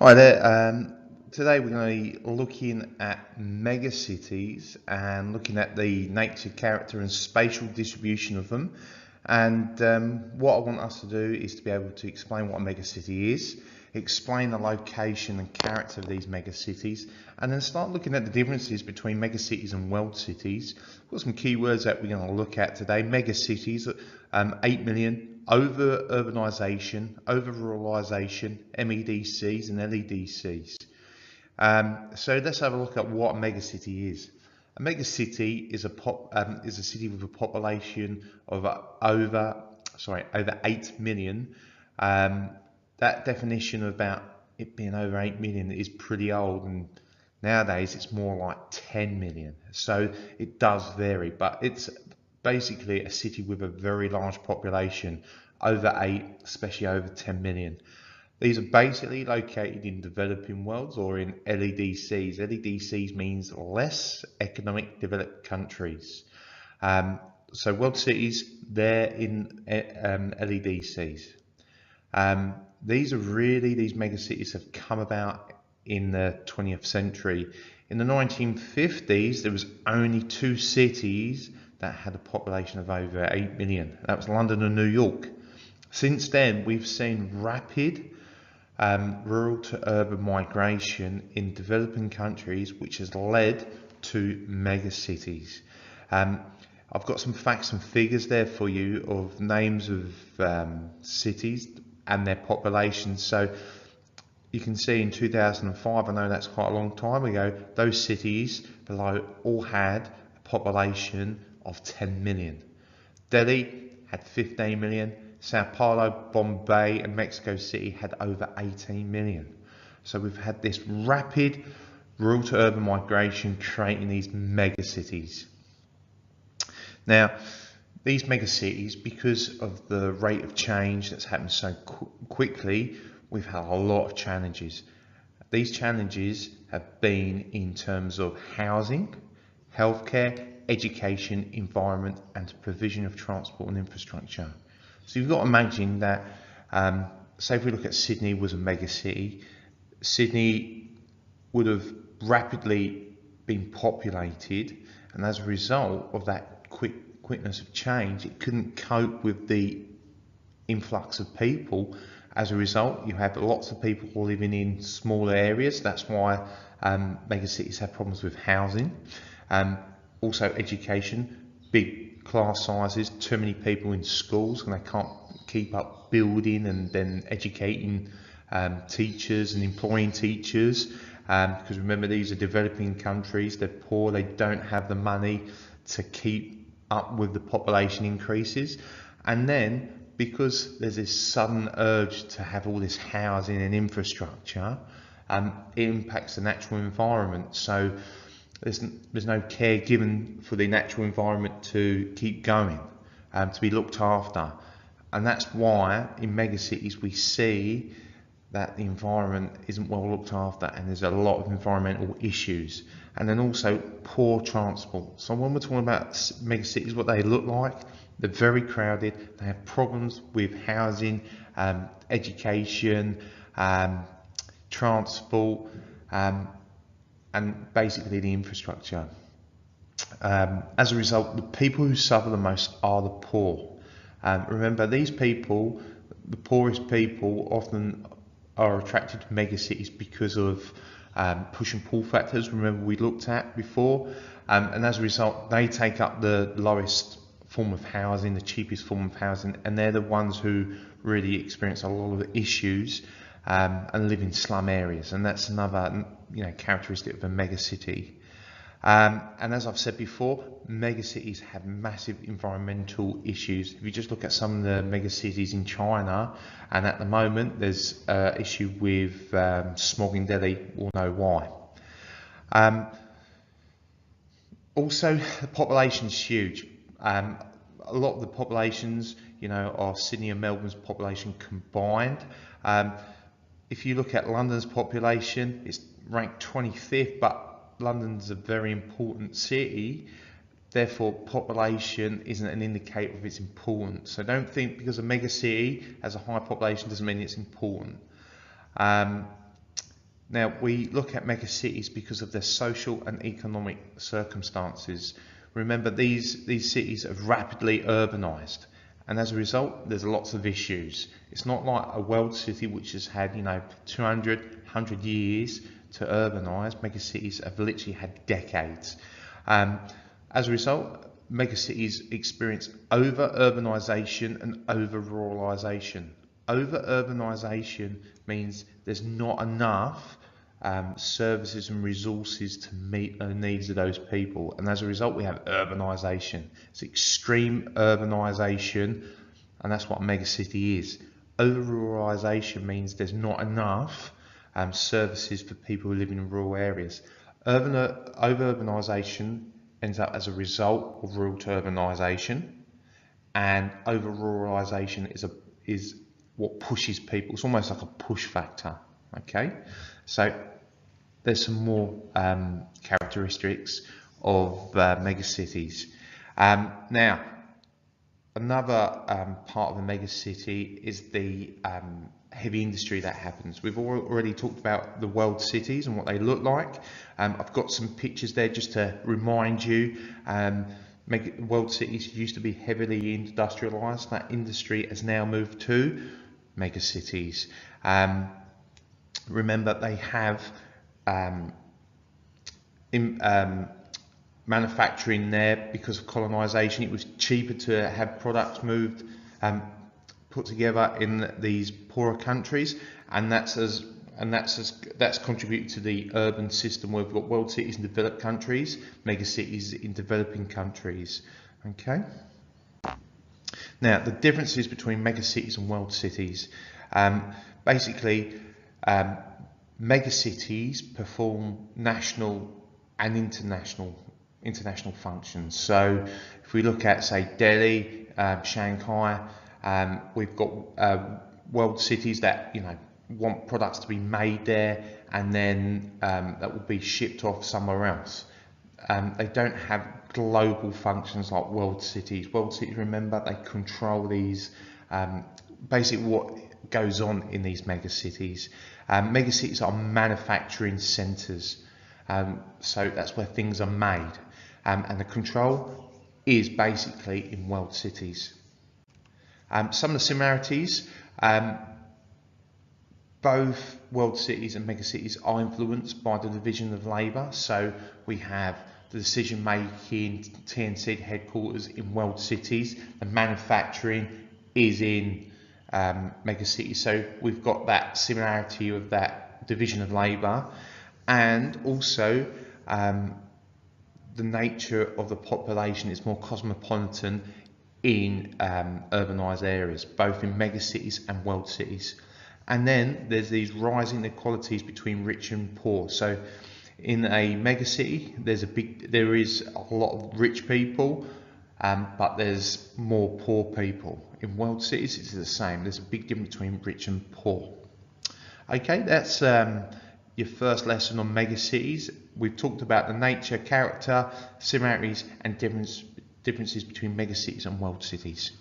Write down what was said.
Hi there. Today we're going to be looking at megacities and looking at the nature, character and spatial distribution of them. And what I want us to do is to be able to explain what a megacity is, explain the location and character of these megacities, and then start looking at the differences between megacities and world cities. We've got some keywords that we're going to look at today. Megacities, 8 million. Over urbanisation, over ruralisation, MEDCs and LEDCs. So let's have a look at what a megacity is. A megacity is a city with a population of over 8 million. That definition about it being over 8 million is pretty old, and nowadays it's more like 10 million. So it does vary, but it's basically a city with a very large population, over 8, especially over 10 million. These are basically located in developing worlds or in LEDCs. LEDCs means less economic developed countries. So world cities, they're in LEDCs. These megacities have come about in the 20th century. In the 1950s, there was only 2 cities that had a population of over 8 million. That was London and New York. Since then, we've seen rapid rural to urban migration in developing countries, which has led to megacities. I've got some facts and figures there for you of names of cities and their populations. So you can see in 2005, I know that's quite a long time ago, those cities below all had a population of 10 million. Delhi had 15 million, Sao Paulo, Bombay and Mexico City had over 18 million. So we've had this rapid rural to urban migration creating these megacities. Now, these megacities, because of the rate of change that's happened so quickly, we've had a lot of challenges. These challenges have been in terms of housing, healthcare, education, environment and provision of transport and infrastructure. So you've got to imagine that, say if we look at Sydney was a megacity, Sydney would have rapidly been populated, and as a result of that quickness of change, it couldn't cope with the influx of people. As a result, you have lots of people living in smaller areas. That's why megacities have problems with housing. Also education, big class sizes, too many people in schools, and they can't keep up building and then educating teachers and employing teachers. Because remember, these are developing countries, they're poor, they don't have the money to keep up with the population increases. And then because there's this sudden urge to have all this housing and infrastructure, it impacts the natural environment. So there's no care given for the natural environment to keep going, to be looked after. And that's why in megacities we see that the environment isn't well looked after and there's a lot of environmental issues. And then also poor transport. So when we're talking about megacities, what they look like, they're very crowded, they have problems with housing, education, transport, and basically the infrastructure. As a result, the people who suffer the most are the poor. Remember, these people, the poorest people, often are attracted to megacities because of push and pull factors, remember we looked at before, and as a result they take up the lowest form of housing, the cheapest form of housing, and they're the ones who really experience a lot of issues and live in slum areas, and that's another characteristic of a megacity. And as I've said before, megacities have massive environmental issues. If you just look at some of the megacities in China, and at the moment there's an issue with smog in Delhi, we'll know why. Also, the population's huge. A lot of the populations, are Sydney and Melbourne's population combined. If you look at London's population, it's ranked 25th, but London's a very important city, therefore population isn't an indicator of its importance. So don't think because a mega city has a high population doesn't mean it's important. Now, we look at megacities because of their social and economic circumstances. Remember, these cities have rapidly urbanised, and as a result, there's lots of issues. It's not like a world city which has had, 200, 100 years to urbanise. Megacities have literally had decades. As a result, megacities experience over-urbanisation and over-ruralisation. Over-urbanisation means there's not enough services and resources to meet the needs of those people, and as a result we have urbanisation. It's extreme urbanisation, and that's what a megacity is. Over-ruralisation means there's not enough services for people who live in rural areas. Over-urbanisation ends up as a result of rural to urbanisation, and over-ruralisation is what pushes people. It's almost like a push factor. Okay, so there's some more characteristics of megacities. Now, another part of a megacity is the heavy industry that happens. We've already talked about the world cities and what they look like. I've got some pictures there just to remind you. World cities used to be heavily industrialised. That industry has now moved to megacities. Remember, they have manufacturing there because of colonisation. It was cheaper to have products moved, put together in these poorer countries, and that's contributed to the urban system where we've got world cities in developed countries, megacities in developing countries. Okay. Now, the differences between megacities and world cities. Basically, megacities perform national and international functions. So if we look at, say, Delhi, Shanghai, we've got world cities that want products to be made there, and then that will be shipped off somewhere else. They don't have global functions like world cities. World cities, remember, they control these, basically what goes on in these megacities. Megacities are manufacturing centres, so that's where things are made, and the control is basically in world cities. Some of the similarities, both world cities and megacities are influenced by the division of labour. So we have the decision making TNC headquarters in world cities, and manufacturing is in megacities. So we've got that similarity of that division of labour, and also the nature of the population is more cosmopolitan in urbanised areas, both in megacities and world cities. And then there's these rising inequalities between rich and poor. So in a megacity, there is a lot of rich people, but there's more poor people. In world cities, it's the same. There's a big difference between rich and poor. Okay, that's your first lesson on megacities. We've talked about the nature, character, similarities, and differences between megacities and world cities.